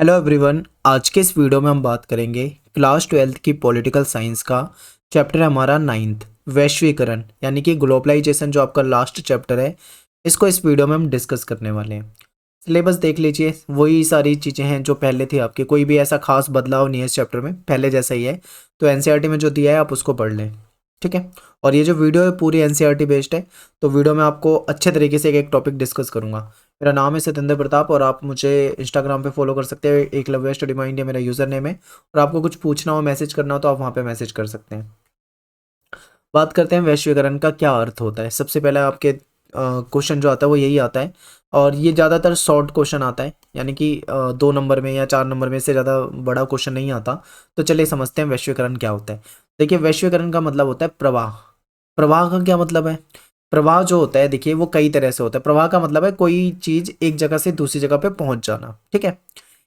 Hello everyone. आज के इस वीडियो में हम बात करेंगे क्लास 12th की पॉलिटिकल साइंस का चैप्टर है हमारा 9th वैश्वीकरण यानी कि ग्लोबलाइजेशन जो आपका लास्ट चैप्टर है। इसको इस वीडियो में हम डिस्कस करने वाले हैं। सिलेबस देख लीजिए, वही सारी चीज़ें हैं जो पहले थी आपकी, कोई भी ऐसा खास बदलाव नहीं है इस चैप्टर में, पहले जैसा ही है। तो एनसीईआरटी में जो दिया है आप उसको पढ़ लें, ठीक है। और ये जो वीडियो है पूरी एनसीईआरटी बेस्ड है, तो वीडियो में आपको अच्छे तरीके से एक एक टॉपिक डिस्कस करूंगा। मेरा नाम है सतेंद्र प्रताप और आप मुझे इंस्टाग्राम पे फॉलो कर सकते हैं। एकलव्य स्टडी माइंड है मेरा यूज़र नेम है। और आपको कुछ पूछना हो, मैसेज करना हो तो आप वहाँ पे मैसेज कर सकते हैं। बात करते हैं वैश्वीकरण का क्या अर्थ होता है। सबसे पहले आपके क्वेश्चन जो आता है वो यही आता है, और ये ज़्यादातर शॉर्ट क्वेश्चन आता है, यानी कि 2 नंबर में या 4 नंबर में से ज़्यादा बड़ा क्वेश्चन नहीं आता। तो चलिए समझते हैं वैश्वीकरण क्या होता है। देखिए, वैश्वीकरण का मतलब होता है प्रवाह। प्रवाह का क्या मतलब है? प्रवाह जो होता है, देखिए वो कई तरह से होता है। प्रवाह का मतलब है कोई चीज़ एक जगह से दूसरी जगह पे पहुंच जाना, ठीक है।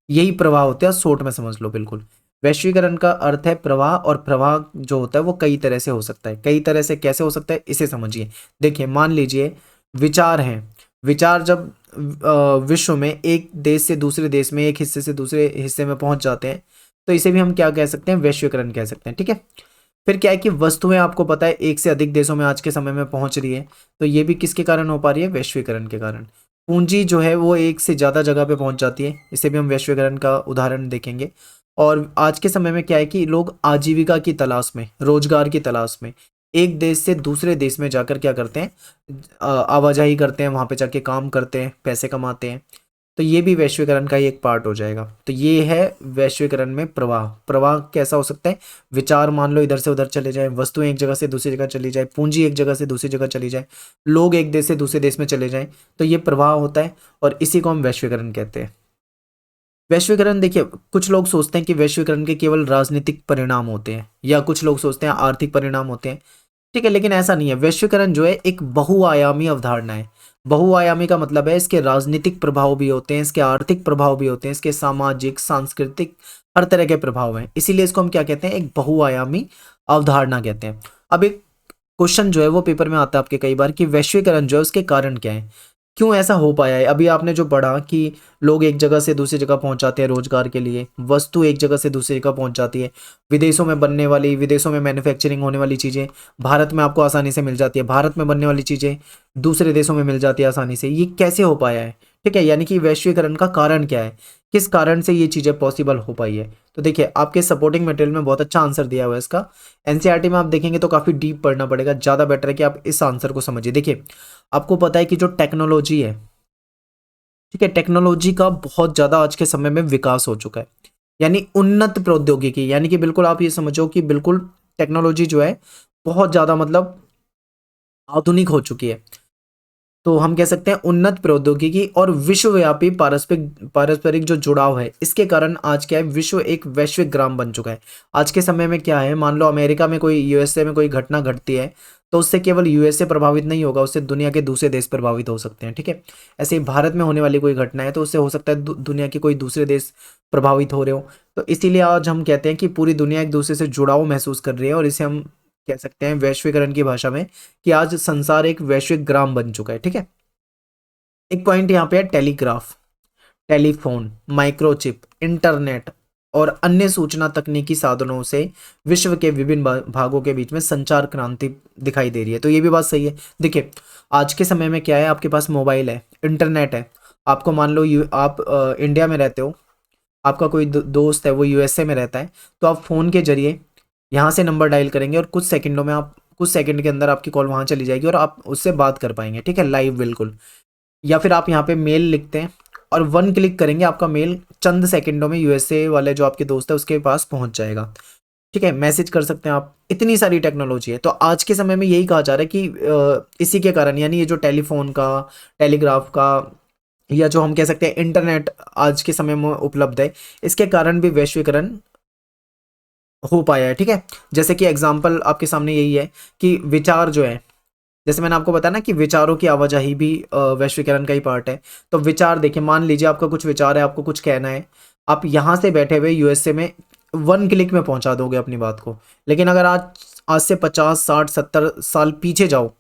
यही प्रवाह होता है, शॉर्ट में समझ लो बिल्कुल। वैश्वीकरण का अर्थ है प्रवाह, और प्रवाह जो होता है वो कई तरह से हो सकता है। कई तरह से कैसे हो सकता है इसे समझिए। देखिए, मान लीजिए विचार हैं। विचार जब विश्व में एक देश से दूसरे देश में, एक हिस्से से दूसरे हिस्से में पहुंच जाते हैं, तो इसे भी हम क्या कह सकते हैं? वैश्वीकरण कह सकते हैं, ठीक है। फिर क्या है कि वस्तुएं आपको पता है एक से अधिक देशों में आज के समय में पहुंच रही है, तो ये भी किसके कारण हो पा रही है? वैश्वीकरण के कारण। पूंजी जो है वो एक से ज़्यादा जगह पे पहुंच जाती है, इसे भी हम वैश्वीकरण का उदाहरण देखेंगे। और आज के समय में क्या है कि लोग आजीविका की तलाश में, रोजगार की तलाश में एक देश से दूसरे देश में जाकर क्या करते हैं? आवाजाही करते हैं, वहाँ पे जाके काम करते हैं, पैसे कमाते हैं। तो ये भी वैश्वीकरण का ही एक पार्ट हो जाएगा। तो ये है वैश्वीकरण में प्रवाह। प्रवाह कैसा हो सकता है? विचार मान लो इधर से उधर चले जाए, वस्तुएं एक जगह से दूसरी जगह चली जाए, पूंजी एक जगह से दूसरी जगह चली जाए, लोग एक देश से दूसरे देश में चले जाएं, तो ये प्रवाह होता है। और इसी को हम वैश्वीकरण कहते हैं। वैश्वीकरण, देखिए कुछ लोग सोचते हैं कि वैश्वीकरण के केवल राजनीतिक परिणाम होते हैं, या कुछ लोग सोचते हैं आर्थिक परिणाम होते हैं, ठीक है। लेकिन ऐसा नहीं है। वैश्वीकरण जो है एक बहुआयामी अवधारणा है। बहुआयामी का मतलब है इसके राजनीतिक प्रभाव भी होते हैं, इसके आर्थिक प्रभाव भी होते हैं, इसके सामाजिक, सांस्कृतिक, हर तरह के प्रभाव हैं। इसीलिए इसको हम क्या कहते हैं? एक बहुआयामी अवधारणा कहते हैं। अब एक क्वेश्चन जो है वो पेपर में आता है आपके कई बार कि वैश्वीकरण जो है उसके कारण क्या है, क्यों ऐसा हो पाया है। अभी आपने जो पढ़ा कि लोग एक जगह से दूसरी जगह पहुंच जाते हैं रोजगार के लिए, वस्तु एक जगह से दूसरी जगह पहुंच जाती है, विदेशों में बनने वाली, विदेशों में मैन्युफैक्चरिंग होने वाली चीज़ें भारत में आपको आसानी से मिल जाती है, भारत में बनने वाली चीज़ें दूसरे देशों में मिल जाती है आसानी से। ये कैसे हो पाया है, ठीक है। यानी कि वैश्वीकरण का कारण क्या है, किस कारण से ये चीज़ें पॉसिबल हो पाई है। तो देखिए, आपके सपोर्टिंग मटेरियल में बहुत अच्छा आंसर दिया हुआ है इसका। एनसीईआरटी में आप देखेंगे तो काफ़ी डीप पढ़ना पड़ेगा, ज़्यादा बेटर है कि आप इस आंसर को समझिए। देखिए, आपको पता है कि जो टेक्नोलॉजी है, ठीक है, टेक्नोलॉजी का बहुत ज़्यादा आज के समय में विकास हो चुका है। यानी उन्नत प्रौद्योगिकी, यानी कि बिल्कुल आप ये समझो कि बिल्कुल टेक्नोलॉजी जो है बहुत ज़्यादा मतलब आधुनिक हो चुकी है। तो हम कह सकते हैं उन्नत प्रौद्योगिकी और विश्वव्यापी पारस्परिक पारस्परिक जो जुड़ाव है, इसके कारण आज क्या है, विश्व एक वैश्विक ग्राम बन चुका है। आज के समय में क्या है, मान लो अमेरिका में कोई, यूएसए में कोई घटना घटती है, तो उससे केवल यूएसए प्रभावित नहीं होगा, उससे दुनिया के दूसरे देश प्रभावित हो सकते हैं, ठीक है। ऐसे ही भारत में होने वाली कोई घटना है तो उससे हो सकता है दुनिया के कोई दूसरे देश प्रभावित हो रहे हो। तो इसीलिए आज हम कहते हैं कि पूरी दुनिया एक दूसरे से जुड़ाव महसूस कर रही है, और इसे हम कह सकते हैं वैश्वीकरण की भाषा में कि आज संसार एक वैश्विक ग्राम बन चुका है, ठीक है। एक पॉइंट यहाँ पे है टेलीग्राफ, टेलीफोन, माइक्रोचिप, इंटरनेट और अन्य सूचना तकनीकी साधनों से विश्व के विभिन्न भागों के बीच में संचार क्रांति दिखाई दे रही है। तो ये भी बात सही है। देखिए, आज के समय में क्या है, आपके पास मोबाइल है, इंटरनेट है। आपको मान लो आप इंडिया में रहते हो, आपका कोई दोस्त है वो यूएसए में रहता है, तो आप फ़ोन के जरिए यहाँ से नंबर डायल करेंगे और कुछ सेकंडों में, आप कुछ सेकंड के अंदर आपकी कॉल वहाँ चली जाएगी और आप उससे बात कर पाएंगे, ठीक है, लाइव बिल्कुल। या फिर आप यहाँ पे मेल लिखते हैं और 1 क्लिक करेंगे, आपका मेल चंद सेकंडों में यूएसए वाले जो आपके दोस्त है उसके पास पहुंच जाएगा, ठीक है। मैसेज कर सकते हैं आप, इतनी सारी टेक्नोलॉजी है। तो आज के समय में यही कहा जा रहा है कि इसी के कारण, यानी ये जो टेलीफोन का, टेलीग्राफ का, या जो हम कह सकते हैं इंटरनेट आज के समय में उपलब्ध है, इसके कारण भी वैश्वीकरण हो पाया है, ठीक है। जैसे कि एग्जाम्पल आपके सामने यही है कि विचार जो है, जैसे मैंने आपको बताया ना कि विचारों की आवाजाही भी वैश्वीकरण का ही पार्ट है। तो विचार देखिए, मान लीजिए आपका कुछ विचार है, आपको कुछ कहना है, आप यहाँ से बैठे हुए यूएसए में 1 क्लिक में पहुंचा दोगे अपनी बात को। लेकिन अगर आज आज से 50 60 70 साल पीछे जाओ,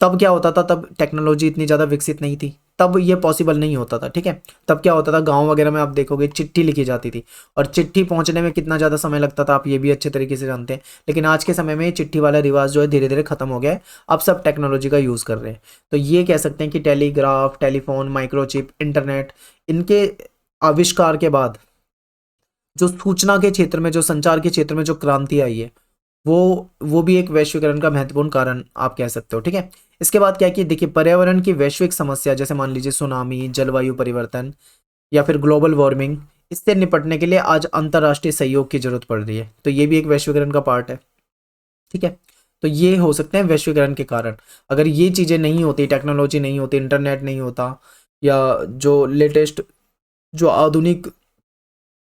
तब क्या होता था? तब टेक्नोलॉजी इतनी ज़्यादा विकसित नहीं थी, तब ये पॉसिबल नहीं होता था, ठीक है। तब क्या होता था, गांव वगैरह में आप देखोगे चिट्ठी लिखी जाती थी, और चिट्ठी पहुंचने में कितना ज़्यादा समय लगता था आप ये भी अच्छे तरीके से जानते हैं। लेकिन आज के समय में ये चिट्ठी वाला रिवाज जो है धीरे धीरे खत्म हो गया है, अब सब टेक्नोलॉजी का यूज़ कर रहे हैं। तो ये कह सकते हैं कि टेलीग्राफ, टेलीफोन, माइक्रोचिप, इंटरनेट, इनके आविष्कार के बाद जो सूचना के क्षेत्र में, जो संचार के क्षेत्र में जो क्रांति आई है, वो भी एक वैश्वीकरण का महत्वपूर्ण कारण आप कह सकते हो, ठीक है। इसके बाद क्या है कि देखिए, पर्यावरण की वैश्विक समस्या जैसे मान लीजिए सुनामी, जलवायु परिवर्तन या फिर ग्लोबल वार्मिंग, इससे निपटने के लिए आज अंतर्राष्ट्रीय सहयोग की जरूरत पड़ रही है। तो ये भी एक वैश्वीकरण का पार्ट है, ठीक है। तो ये हो सकते हैं वैश्वीकरण के कारण। अगर ये चीज़ें नहीं होती, टेक्नोलॉजी नहीं होती, इंटरनेट नहीं होता, या जो लेटेस्ट, जो आधुनिक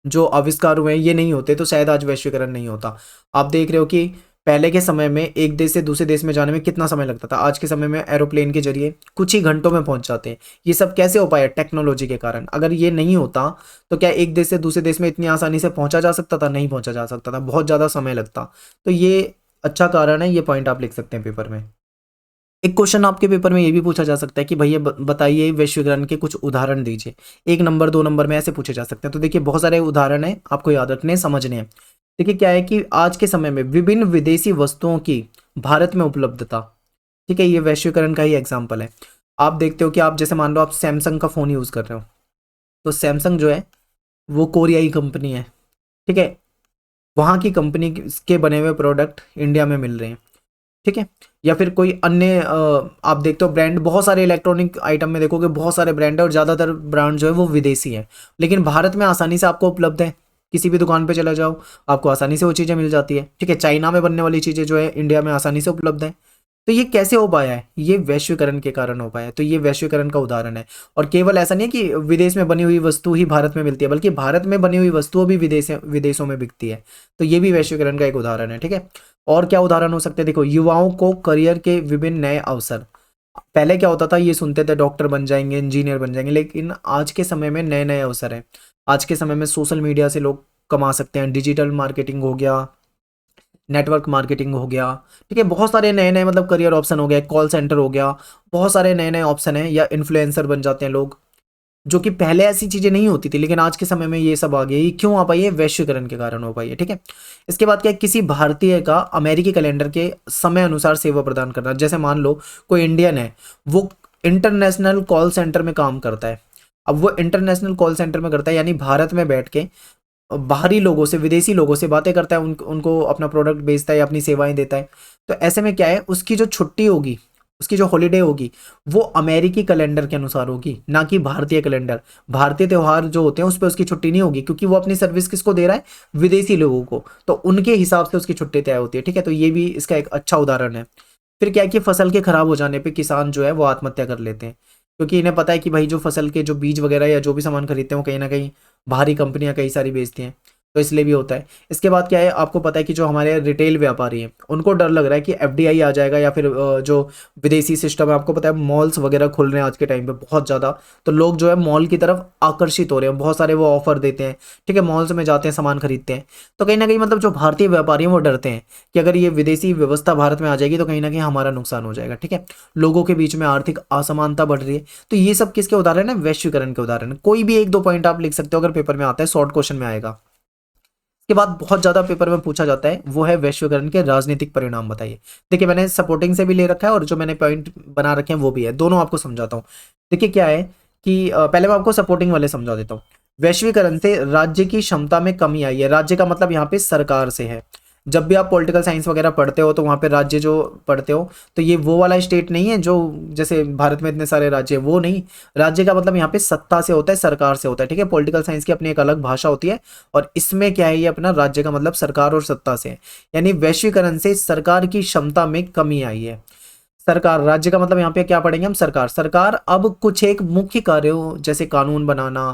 जो आविष्कार हुए हैं ये नहीं होते, तो शायद आज वैश्वीकरण नहीं होता। आप देख रहे हो कि पहले के समय में एक देश से दूसरे देश में जाने में कितना समय लगता था, आज के समय में एरोप्लेन के जरिए कुछ ही घंटों में पहुंच जाते हैं। ये सब कैसे हो पाया? टेक्नोलॉजी के कारण। अगर ये नहीं होता तो क्या एक देश से दूसरे देश में इतनी आसानी से पहुंचा जा सकता था? नहीं पहुंचा जा सकता था, बहुत ज़्यादा समय लगता। तो ये अच्छा कारण है, ये पॉइंट आप लिख सकते हैं पेपर में। एक क्वेश्चन आपके पेपर में ये भी पूछा जा सकता है कि भैया बताइए वैश्वीकरण के कुछ उदाहरण दीजिए। 1 नंबर 2 नंबर में ऐसे पूछे जा सकते हैं। तो देखिए बहुत सारे उदाहरण हैं, आपको याद रखने समझने हैं। देखिए क्या है कि आज के समय में विभिन्न विदेशी वस्तुओं की भारत में उपलब्धता, ठीक है, ये वैश्वीकरण का ही एग्जाम्पल है। आप देखते हो कि आप जैसे मान लो आप सैमसंग का फ़ोन यूज़ कर रहे हो, तो सैमसंग जो है वो कोरियाई कंपनी है, ठीक है। वहाँ की कंपनी के बने हुए प्रोडक्ट इंडिया में मिल रहे हैं, ठीक है। या फिर कोई अन्य आप देखते हो ब्रांड, बहुत सारे इलेक्ट्रॉनिक आइटम में देखोगे बहुत सारे ब्रांड है, और ज़्यादातर ब्रांड जो है वो विदेशी है, लेकिन भारत में आसानी से आपको उपलब्ध है। किसी भी दुकान पे चले जाओ, आपको आसानी से वो चीज़ें मिल जाती है, ठीक है। चाइना में बनने वाली चीज़ें जो है इंडिया में आसानी से उपलब्ध है। तो ये कैसे हो पाया है? ये वैश्वीकरण के कारण हो पाया है। तो ये वैश्वीकरण का उदाहरण है। और केवल ऐसा नहीं है कि विदेश में बनी हुई वस्तु ही भारत में मिलती है, बल्कि भारत में बनी हुई वस्तुओं भी विदेशों में बिकती है। तो ये भी वैश्वीकरण का एक उदाहरण है, ठीक है। और क्या उदाहरण हो सकते हैं? देखो, युवाओं को करियर के विभिन्न नए अवसर। पहले क्या होता था, ये सुनते थे डॉक्टर बन जाएंगे, इंजीनियर बन जाएंगे, लेकिन आज के समय में नए नए अवसर हैं। आज के समय में सोशल मीडिया से लोग कमा सकते हैं, डिजिटल मार्केटिंग हो गया, नेटवर्क मार्केटिंग हो गया, ठीक है। बहुत सारे नए नए मतलब करियर ऑप्शन हो गए, कॉल सेंटर हो गया, बहुत सारे नए नए ऑप्शन हैं। या इन्फ्लुएंसर बन जाते हैं लोग, जो कि पहले ऐसी चीज़ें नहीं होती थी, लेकिन आज के समय में ये सब आ गया। ये क्यों आ पाई है? वैश्वीकरण के कारण हो पाई है, ठीक है। इसके बाद क्या है, किसी भारतीय का अमेरिकी कैलेंडर के समय अनुसार सेवा प्रदान करना। जैसे मान लो कोई इंडियन है, वो इंटरनेशनल कॉल सेंटर में काम करता है। अब वो इंटरनेशनल कॉल सेंटर में करता है, यानी भारत में बैठ के बाहरी लोगों से, विदेशी लोगों से बातें करता है, उनको अपना प्रोडक्ट बेचता है या अपनी सेवाएं देता है। तो ऐसे में क्या है, उसकी जो छुट्टी होगी, उसकी जो हॉलीडे होगी, वो अमेरिकी कैलेंडर के अनुसार होगी, ना कि भारतीय कैलेंडर। भारतीय त्यौहार जो होते हैं उस पर उसकी छुट्टी नहीं होगी, क्योंकि वो अपनी सर्विस किसको दे रहा है? विदेशी लोगों को। तो उनके हिसाब से उसकी छुट्टी तय होती है, ठीक है। तो ये भी इसका एक अच्छा उदाहरण है। फिर क्या है कि फसल के खराब हो जाने पे किसान जो है वो आत्महत्या कर लेते हैं, क्योंकि इन्हें पता है कि भाई जो फसल के जो बीज वगैरह या जो भी सामान खरीदते हैं वो कहीं ना कहीं बाहरी कंपनियां कई सारी बेचती हैं, तो इसलिए भी होता है। इसके बाद क्या है, आपको पता है कि जो हमारे रिटेल व्यापारी हैं उनको डर लग रहा है कि एफडीआई आ जाएगा, या फिर जो विदेशी सिस्टम है। आपको पता है मॉल्स वगैरह खुल रहे हैं आज के टाइम पे बहुत ज़्यादा, तो लोग जो है मॉल की तरफ आकर्षित हो रहे हैं, बहुत सारे वो ऑफर देते हैं, ठीक है। मॉल्स में जाते हैं, सामान खरीदते हैं। तो कहीं ना कहीं मतलब जो भारतीय व्यापारी हैं वो डरते हैं कि अगर ये विदेशी व्यवस्था भारत में आ जाएगी तो कहीं ना कहीं हमारा नुकसान हो जाएगा, ठीक है। लोगों के बीच में आर्थिक असमानता बढ़ रही है। तो ये सब किसके उदाहरण है? वैश्वीकरण के उदाहरण है। कोई भी 1-2 पॉइंट आप लिख सकते हो, अगर पेपर में आता है, शॉर्ट क्वेश्चन में आएगा। के बाद बहुत ज़्यादा पेपर में पूछा जाता है वो है वैश्वीकरण के राजनीतिक परिणाम बताइए। देखिए मैंने सपोर्टिंग से भी ले रखा है, और जो मैंने पॉइंट बना रखे हैं वो भी है, दोनों आपको समझाता हूँ। देखिए क्या है कि पहले मैं आपको सपोर्टिंग वाले समझा देता हूँ। वैश्वीकरण से राज्य की क्षमता में कमी आई है। राज्य का मतलब यहाँ पे सरकार से है। जब भी आप पॉलिटिकल साइंस वगैरह पढ़ते हो तो वहाँ पे राज्य जो पढ़ते हो, तो ये वो वाला स्टेट नहीं है जो जैसे भारत में इतने सारे राज्य है, वो नहीं। राज्य का मतलब यहाँ पे सत्ता से होता है, सरकार से होता है, ठीक है। पॉलिटिकल साइंस की अपनी एक अलग भाषा होती है, और इसमें क्या है, ये अपना राज्य का मतलब सरकार और सत्ता से है। यानी वैश्वीकरण से सरकार की क्षमता में कमी आई है। सरकार, राज्य का मतलब यहाँ पे क्या पढ़ेंगे हम? सरकार। सरकार अब कुछ एक मुख्य कार्यों जैसे कानून बनाना,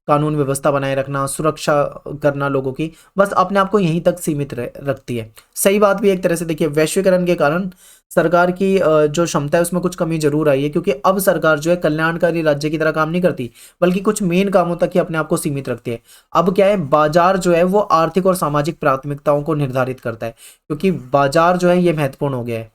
कानून व्यवस्था बनाए रखना, सुरक्षा करना लोगों की, बस अपने आप को यहीं तक सीमित रखती है। सही बात भी एक तरह से। देखिए वैश्वीकरण के कारण सरकार की जो क्षमता है उसमें कुछ कमी जरूर आई है, क्योंकि अब सरकार जो है कल्याणकारी राज्य की तरह काम नहीं करती, बल्कि कुछ मेन कामों तक ही अपने आप को सीमित रखती है। अब क्या है, बाजार जो है वो आर्थिक और सामाजिक प्राथमिकताओं को निर्धारित करता है, क्योंकि बाजार जो है ये महत्वपूर्ण हो गया है,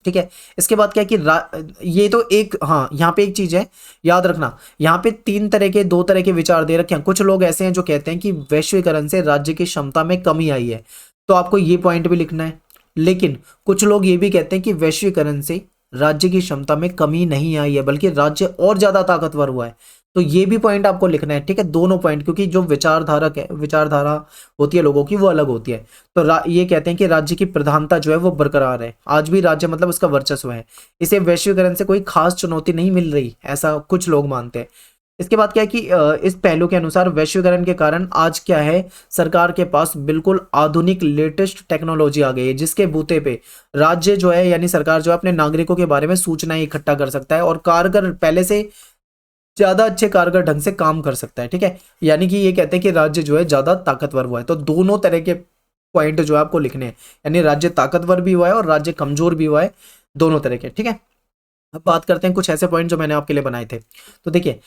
ठीक है। इसके बाद क्या है कि ये तो एक, हाँ यहाँ पे एक चीज है याद रखना, यहाँ पे दो तरह के विचार दे रखे हैं। कुछ लोग ऐसे हैं जो कहते हैं कि वैश्वीकरण से राज्य की क्षमता में कमी आई है, तो आपको ये पॉइंट भी लिखना है। लेकिन कुछ लोग ये भी कहते हैं कि वैश्वीकरण से राज्य की क्षमता में कमी नहीं आई है, बल्कि राज्य और ज्यादा ताकतवर हुआ है। तो ये भी पॉइंट आपको लिखना है, ठीक है, दोनों पॉइंट, क्योंकि जो विचारधारा होती है लोगों की वो अलग होती है। तो ये कहते हैं कि राज्य की प्रधानता जो है वो बरकरार है, आज भी राज्य मतलब उसका वर्चस्व है, इसे वैश्वीकरण से कोई खास चुनौती नहीं मिल रही, ऐसा कुछ लोग मानते हैं। इसके बाद क्या है कि इस पहलू के अनुसार वैश्वीकरण के कारण आज क्या है, सरकार के पास बिल्कुल आधुनिक लेटेस्ट टेक्नोलॉजी आ गई है, जिसके बूते पे राज्य जो है यानी सरकार जो है अपने नागरिकों के बारे में सूचनाएं इकट्ठा कर सकता है और कारगर, पहले से ज्यादा अच्छे कारगर ढंग से काम कर सकता है, ठीक है। यानी कि ये कहते हैं कि राज्य जो है ज्यादा ताकतवर हुआ है। तो दोनों तरह के पॉइंट जो है आपको लिखने हैं, यानी राज्य ताकतवर भी हुआ है और राज्य कमजोर भी हुआ है, दोनों तरह के, ठीक है। अब बात करते हैं कुछ ऐसे पॉइंट जो मैंने आपके लिए बनाए थे। तो देखिए,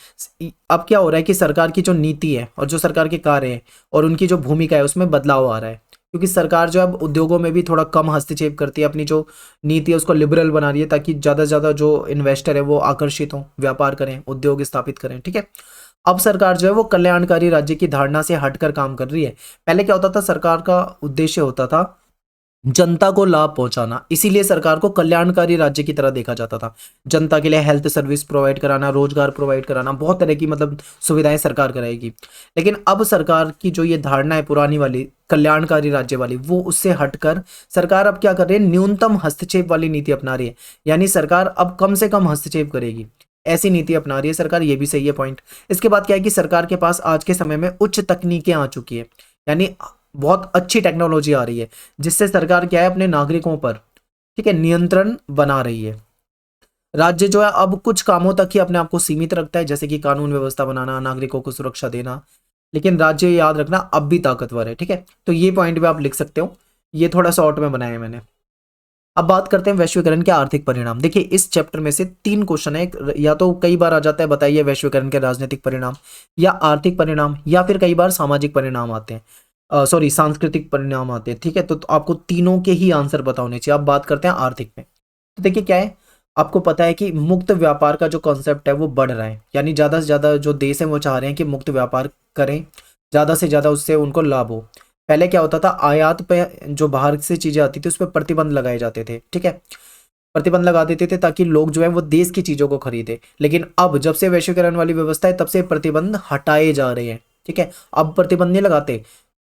अब क्या हो रहा है कि सरकार की जो नीति है और जो सरकार के कार्य है और उनकी जो भूमिका है उसमें बदलाव आ रहा है, क्योंकि सरकार जो है अब उद्योगों में भी थोड़ा कम हस्तक्षेप करती है, अपनी जो नीति है उसको लिबरल बना रही है, ताकि ज़्यादा से ज़्यादा जो इन्वेस्टर है वो आकर्षित हों, व्यापार करें, उद्योग स्थापित करें, ठीक है। अब सरकार जो है वो कल्याणकारी राज्य की धारणा से हटकर काम कर रही है। पहले क्या होता था, सरकार का उद्देश्य होता था जनता को लाभ पहुंचाना, इसीलिए सरकार को कल्याणकारी राज्य की तरह देखा जाता था। जनता के लिए हेल्थ सर्विस प्रोवाइड कराना, रोजगार प्रोवाइड कराना, बहुत तरह की मतलब सुविधाएं सरकार कराएगी। लेकिन अब सरकार की जो ये धारणा है पुरानी वाली कल्याणकारी राज्य वाली, वो उससे हटकर सरकार अब क्या कर रही है, न्यूनतम हस्तक्षेप वाली नीति अपना रही है। यानी सरकार अब कम से कम हस्तक्षेप करेगी, ऐसी नीति अपना रही है सरकार, ये भी सही है पॉइंट। इसके बाद क्या है कि सरकार के पास आज के समय में उच्च तकनीकें आ चुकी है, यानी बहुत अच्छी टेक्नोलॉजी आ रही है, जिससे सरकार क्या है अपने नागरिकों पर, ठीक है, नियंत्रण बना रही है। राज्य जो है अब कुछ कामों तक ही अपने आप को सीमित रखता है, जैसे कि कानून व्यवस्था बनाना, नागरिकों को सुरक्षा देना, लेकिन राज्य याद रखना अब भी ताकतवर है, ठीक है। तो ये पॉइंट भी आप लिख सकते हो, ये थोड़ा शॉर्ट में बनाया है मैंने। अब बात करते हैं वैश्वीकरण के आर्थिक परिणाम। देखिए इस चैप्टर में से 3 क्वेश्चन है, या तो कई बार आ जाता है बताइए वैश्वीकरण के राजनीतिक परिणाम, या आर्थिक परिणाम, या फिर कई बार सामाजिक परिणाम आते हैं, सॉरी सांस्कृतिक परिणाम आते हैं, ठीक है। तो आपको तीनों के ही आंसर पता होने चाहिए। अब बात करते हैं आर्थिक में। तो देखिए क्या है, आपको पता है कि मुक्त व्यापार का जो कॉन्सेप्ट है वो बढ़ रहा है, यानी ज़्यादा से ज़्यादा जो देश है वो चाह रहे हैं कि मुक्त व्यापार करें, ज़्यादा से ज़्यादा उससे उनको लाभ हो। पहले क्या होता था, आयात पे जो बाहर से चीज़ें आती थी उस पर प्रतिबंध लगाए जाते थे, ठीक है, प्रतिबंध लगा देते थे ताकि लोग जो है वो देश की चीज़ों को खरीदे। लेकिन अब जब से वैश्वीकरण वाली व्यवस्था है तब से प्रतिबंध हटाए जा रहे हैं, ठीक है। अब प्रतिबंध नहीं लगाते,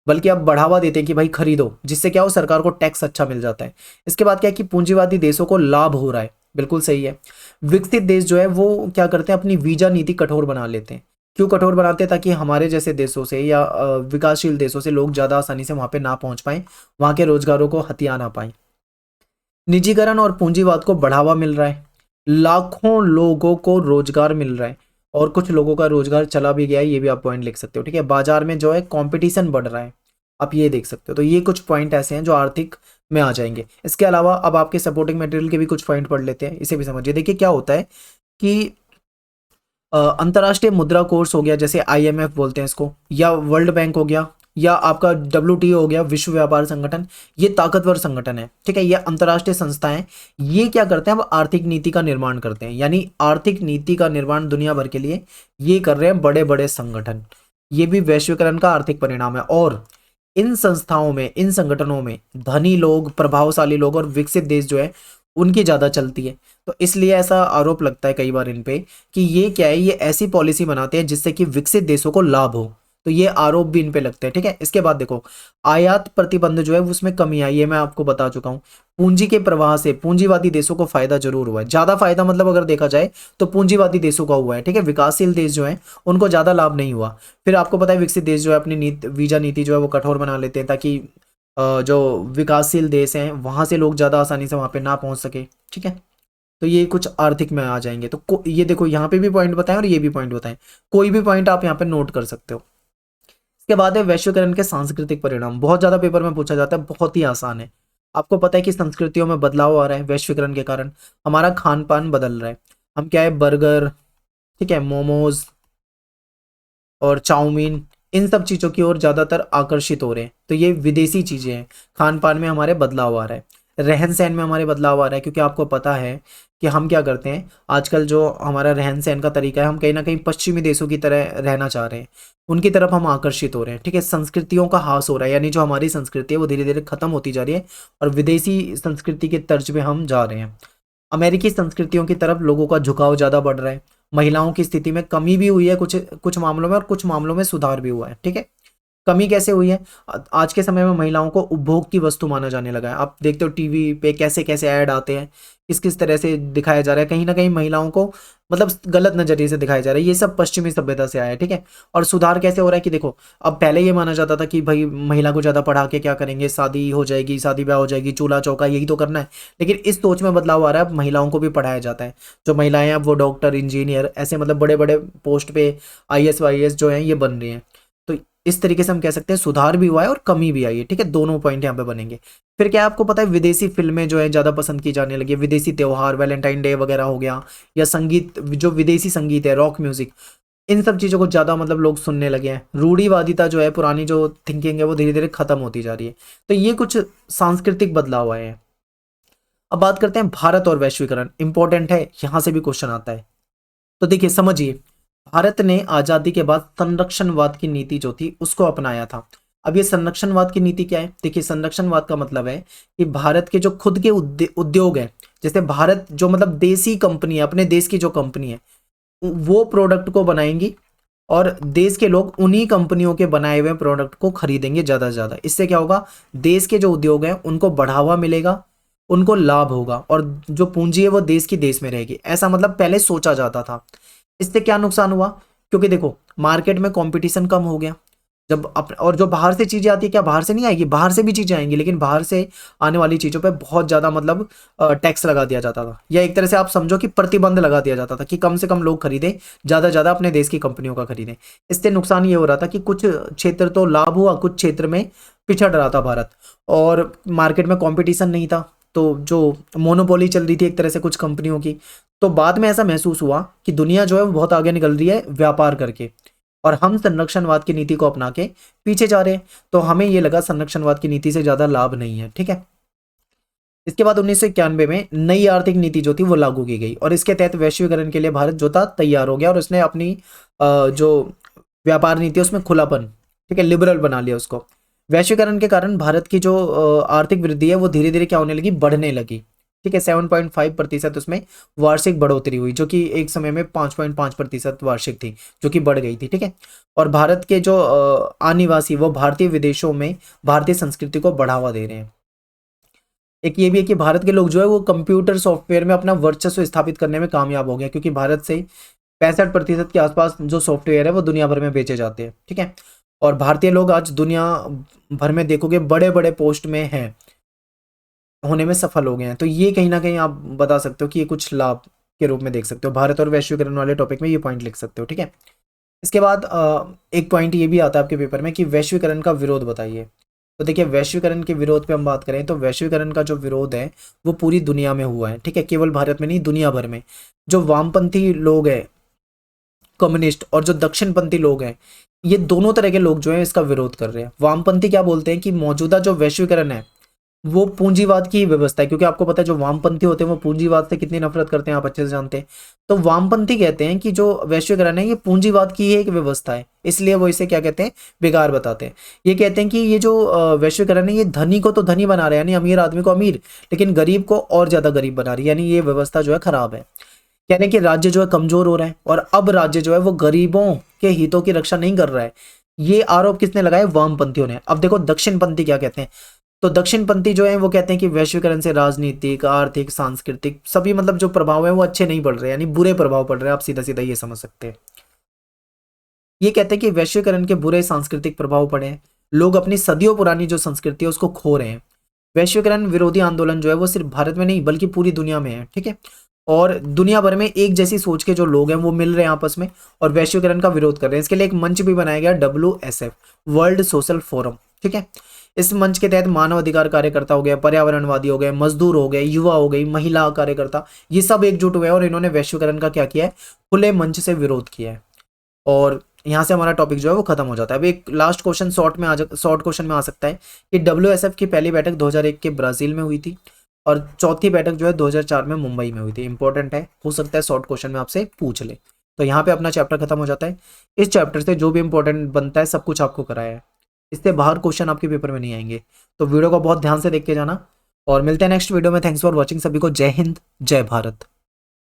बल्कि अब बढ़ावा देते हैं कि भाई खरीदो, जिससे क्या हो सरकार को टैक्स अच्छा मिल जाता है। इसके बाद क्या है कि पूंजीवादी देशों को लाभ हो रहा है, बिल्कुल सही है। विकसित देश जो है वो क्या करते हैं, अपनी वीजा नीति कठोर बना लेते हैं। क्यों कठोर बनाते हैं, ताकि हमारे जैसे देशों से या विकासशील देशों से लोग ज़्यादा आसानी से वहाँ पे ना पहुँच पाएं, वहाँ के रोजगारों को हथिया ना पाएं। निजीकरण और पूंजीवाद को बढ़ावा मिल रहा है, लाखों लोगों को रोजगार मिल रहा है, और कुछ लोगों का रोजगार चला भी गया है, ये भी आप पॉइंट लिख सकते हो, ठीक है। बाजार में जो है कंपटीशन बढ़ रहा है, आप ये देख सकते हो। तो ये कुछ पॉइंट ऐसे हैं जो आर्थिक में आ जाएंगे। इसके अलावा अब आपके सपोर्टिंग मटेरियल के भी कुछ पॉइंट पढ़ लेते हैं, इसे भी समझिए। देखिए क्या होता है कि अंतर्राष्ट्रीय मुद्रा कोष हो गया, जैसे आईएमएफ बोलते हैं इसको, या वर्ल्ड बैंक हो गया, या आपका डब्ल्यूटीओ हो गया, विश्व व्यापार संगठन, ये ताकतवर संगठन है, ठीक है, ये अंतर्राष्ट्रीय संस्थाएं, ये क्या करते हैं, अब आर्थिक नीति का निर्माण करते हैं, यानी आर्थिक नीति का निर्माण दुनिया भर के लिए ये कर रहे हैं बड़े बड़े संगठन। ये भी वैश्वीकरण का आर्थिक परिणाम है। और इन संस्थाओं में, इन संगठनों में धनी लोग, प्रभावशाली लोग और विकसित देश जो है उनकी ज्यादा चलती है। तो इसलिए ऐसा आरोप लगता है कई बार इन पे कि ये क्या है, ये ऐसी पॉलिसी बनाते हैं जिससे कि विकसित देशों को लाभ हो। तो ये आरोप भी इन पे लगते हैं, ठीक है। इसके बाद देखो, आयात प्रतिबंध जो है उसमें कमी आई है, मैं आपको बता चुका हूँ। पूंजी के प्रवाह से पूंजीवादी देशों को फायदा जरूर हुआ है, ज्यादा फायदा मतलब अगर देखा जाए तो पूंजीवादी देशों का हुआ है, ठीक है। विकासशील देश जो है उनको ज्यादा लाभ नहीं हुआ। फिर आपको पता है विकसित देश जो है अपनी वीजा नीति जो है वो कठोर बना लेते हैं, ताकि जो विकासशील देश हैं वहां से लोग ज्यादा आसानी से वहां पे ना पहुंच सके, ठीक है। तो ये कुछ आर्थिक में आ जाएंगे। तो ये देखो यहाँ पे भी पॉइंट बताएं और ये भी पॉइंट बताएं, कोई भी पॉइंट आप यहाँ पे नोट कर सकते हो। इसके बाद है वैश्वीकरण के सांस्कृतिक परिणाम, बहुत ज्यादा पेपर में पूछा जाता है, बहुत ही आसान है। आपको पता है कि संस्कृतियों में बदलाव आ रहा है वैश्वीकरण के कारण, हमारा खान पान बदल रहा है। हम क्या है, बर्गर, ठीक है, मोमोज और चाउमीन, इन सब चीज़ों की ओर ज़्यादातर आकर्षित हो रहे हैं। तो ये विदेशी चीज़ें हैं, खान पान में हमारे बदलाव आ रहा है। रहन सहन में हमारे बदलाव आ रहा है, क्योंकि आपको पता है कि हम क्या करते हैं आजकल, जो हमारा रहन सहन का तरीका है, हम कहीं ना कहीं पश्चिमी देशों की तरह रहना चाह रहे हैं, उनकी तरफ हम आकर्षित हो रहे हैं। ठीक है, संस्कृतियों का ह्रास हो रहा है, यानी जो हमारी संस्कृति है वो धीरे धीरे खत्म होती जा रही है और विदेशी संस्कृति के तर्ज पे हम जा रहे हैं। अमेरिकी संस्कृतियों की तरफ लोगों का झुकाव ज़्यादा बढ़ रहा है। महिलाओं की स्थिति में कमी भी हुई है कुछ कुछ मामलों में, और कुछ मामलों में सुधार भी हुआ है। ठीक है, कमी कैसे हुई है? आज के समय में महिलाओं को उपभोग की वस्तु माना जाने लगा है। आप देखते हो टीवी पे कैसे कैसे ऐड आते हैं, किस किस तरह से दिखाया जा रहा है, कहीं ना कहीं महिलाओं को मतलब गलत नजरिए से दिखाया जा रहा है। ये सब पश्चिमी सभ्यता से आया है। ठीक है, और सुधार कैसे हो रहा है कि देखो, अब पहले ये माना जाता था कि भाई महिला को ज़्यादा पढ़ा के क्या करेंगे, शादी हो जाएगी, शादी ब्याह हो जाएगी, चूल्हा चौका यही तो करना है। लेकिन इस सोच में बदलाव आ रहा है, अब महिलाओं को भी पढ़ाया जाता है। जो महिलाएं हैं अब वो डॉक्टर, इंजीनियर, ऐसे मतलब बड़े बड़े पोस्ट पे आईएएस वाईएएस जो हैं ये बन रही हैं। तो इस तरीके से हम कह सकते हैं सुधार भी हुआ है और कमी भी आई है। ठीक है, दोनों पॉइंट यहाँ पे बनेंगे। फिर क्या आपको पता है, विदेशी फिल्में जो है ज़्यादा पसंद की जाने लगी है। विदेशी त्योहार, वैलेंटाइन डे वगैरह हो गया, या संगीत, जो विदेशी संगीत है, रॉक म्यूजिक, इन सब चीज़ों को ज़्यादा मतलब लोग सुनने लगे हैं। रूढ़िवादिता जो है, पुरानी जो थिंकिंग है, वो धीरे धीरे खत्म होती जा रही है। तो ये कुछ सांस्कृतिक बदलाव आए हैं। अब बात करते हैं भारत और वैश्वीकरण, इंपॉर्टेंट है, यहाँ से भी क्वेश्चन आता है। तो देखिए समझिए, भारत ने आजादी के बाद संरक्षणवाद की नीति जो थी उसको अपनाया था। अब ये संरक्षणवाद की नीति क्या है? देखिए, संरक्षणवाद का मतलब है कि भारत के जो खुद के उद्योग है, जैसे भारत जो मतलब देसी कंपनी है, अपने देश की जो कंपनी है, वो प्रोडक्ट को बनाएंगी और देश के लोग उन्हीं कंपनियों के बनाए हुए प्रोडक्ट को खरीदेंगे ज़्यादा से ज़्यादा। इससे क्या होगा, देश के जो उद्योग हैं उनको बढ़ावा मिलेगा, उनको लाभ होगा, और जो पूंजी है वो देश की देश में रहेगी। ऐसा मतलब पहले सोचा जाता था। इससे क्या नुकसान हुआ? क्योंकि देखो, मार्केट में कंपटीशन कम हो गया। जब और जो बाहर से चीजें आती है, क्या बाहर से नहीं आएगी, बाहर से भी चीजें आएंगी, लेकिन बाहर से आने वाली चीजों पे बहुत ज्यादा मतलब टैक्स लगा दिया जाता था, या एक तरह से आप समझो कि प्रतिबंध लगा दिया जाता था कि कम से कम लोग खरीदें, ज्यादा से ज्यादा अपने देश की कंपनियों का खरीदें। इससे नुकसान ये हो रहा था कि कुछ क्षेत्र तो लाभ हुआ, कुछ क्षेत्र में पिछड़ रहा था भारत, और मार्केट में कॉम्पिटिशन नहीं था, तो जो मोनोपोली चल रही थी एक तरह से कुछ कंपनियों की। तो बाद में ऐसा महसूस हुआ कि दुनिया जो है वो बहुत आगे निकल रही है व्यापार करके, और हम संरक्षणवाद की नीति को अपना के पीछे जा रहे हैं। तो हमें ये लगा संरक्षणवाद की नीति से ज्यादा लाभ नहीं है। ठीक है, इसके बाद 1991 में नई आर्थिक नीति जो थी वो लागू की गई, और इसके तहत वैश्वीकरण के लिए भारत जो था तैयार हो गया, और उसने अपनी जो व्यापार नीति है उसमें खुलापन, ठीक है, लिबरल बना लिया उसको। वैश्वीकरण के कारण भारत की जो आर्थिक वृद्धि है वो धीरे धीरे क्या होने लगी, बढ़ने लगी। ठीक है, 7.5% उसमें वार्षिक बढ़ोतरी हुई, जो कि एक समय में 5.5% वार्षिक थी, जो कि बढ़ गई थी। ठीक है, और भारत के जो आनिवासी वो भारतीय विदेशों में भारतीय संस्कृति को बढ़ावा दे रहे हैं। एक ये भी है कि भारत के लोग जो है वो कंप्यूटर सॉफ्टवेयर में अपना वर्चस्व स्थापित करने में कामयाब हो गए, क्योंकि भारत से 65% के आसपास जो सॉफ्टवेयर है वो दुनिया भर में बेचे जाते हैं। ठीक है, और भारतीय लोग आज दुनिया भर में देखोगे बड़े बड़े पोस्ट में हैं, होने में सफल हो गए हैं। तो ये कहीं ना कहीं आप बता सकते हो कि ये कुछ लाभ के रूप में देख सकते हो। भारत और वैश्वीकरण वाले टॉपिक में ये पॉइंट लिख सकते हो। ठीक है, इसके बाद एक पॉइंट ये भी आता है आपके पेपर में कि वैश्वीकरण का विरोध बताइए। तो देखिए, वैश्वीकरण के विरोध पे हम बात करें तो वैश्वीकरण का जो विरोध है वो पूरी दुनिया में हुआ है। ठीक है, केवल भारत में नहीं, दुनिया भर में। जो वामपंथी लोग हैं, कम्युनिस्ट, और जो दक्षिणपंथी लोग हैं, ये दोनों तरह के लोग जो हैं इसका विरोध कर रहे हैं। वामपंथी क्या बोलते हैं कि मौजूदा जो वैश्वीकरण है वो पूंजीवाद की व्यवस्था है, क्योंकि आपको पता है जो वामपंथी होते हैं वो पूंजीवाद से कितनी नफरत करते हैं, आप अच्छे से जानते हैं। तो वामपंथी कहते हैं कि जो वैश्वीकरण है ये पूंजीवाद की ही एक व्यवस्था है, इसलिए वो इसे क्या कहते हैं, बेकार बताते हैं। ये कहते हैं कि ये जो वैश्वीकरण है ये धनी को तो धनी बना रहा है, यानी अमीर आदमी को अमीर, लेकिन गरीब को और ज्यादा गरीब बना रही है, यानी ये व्यवस्था जो है खराब है। कहने कि राज्य जो है कमजोर हो रहा है, और अब राज्य जो है वो गरीबों के हितों की रक्षा नहीं कर रहा है। ये आरोप किसने लगाया? वामपंथियों ने। अब देखो दक्षिणपंथी क्या कहते हैं, तो दक्षिणपंथी जो है वो कहते हैं कि वैश्वीकरण से राजनीतिक, आर्थिक, सांस्कृतिक सभी मतलब जो प्रभाव है वो अच्छे नहीं पड़ रहे, यानी बुरे प्रभाव पड़ रहे हैं। आप सीधा सीधा ये समझ सकते हैं। ये कहते हैं कि वैश्वीकरण के बुरे सांस्कृतिक प्रभाव पड़े हैं, लोग अपनी सदियों पुरानी जो संस्कृति है उसको खो रहे हैं। वैश्वीकरण विरोधी आंदोलन जो है वो सिर्फ भारत में नहीं बल्कि पूरी दुनिया में है। ठीक है, और दुनिया भर में एक जैसी सोच के जो लोग हैं वो मिल रहे हैं आपस में, और वैश्वीकरण का विरोध कर रहे हैं। इसके लिए एक मंच भी बनाया गया, WSF, वर्ल्ड सोशल फोरम। ठीक है, इस मंच के तहत मानव अधिकार कार्यकर्ता हो गए, पर्यावरणवादी हो गए, मजदूर हो गए, युवा हो गई, महिला कार्यकर्ता, ये सब एकजुट हुए और इन्होंने वैश्वीकरण का क्या किया है, खुले मंच से विरोध किया है। और यहाँ से हमारा टॉपिक जो है वो खत्म हो जाता है। अब एक लास्ट क्वेश्चन शॉर्ट क्वेश्चन में आ सकता है कि WSF की पहली बैठक 2001 के ब्राजील में हुई थी। और चौथी बैठक जो है 2004 में मुंबई में हुई थी। इंपॉर्टेंट है, हो सकता है शॉर्ट क्वेश्चन में आपसे पूछ ले। तो यहाँ पे अपना चैप्टर खत्म हो जाता है। इस चैप्टर से जो भी इंपॉर्टेंट बनता है सब कुछ आपको कराया है, इससे बाहर क्वेश्चन आपके पेपर में नहीं आएंगे। तो वीडियो को बहुत ध्यान से देख के जाना और मिलते हैं नेक्स्ट वीडियो में। थैंक्स फॉर वॉचिंग, सभी को जय हिंद जय भारत।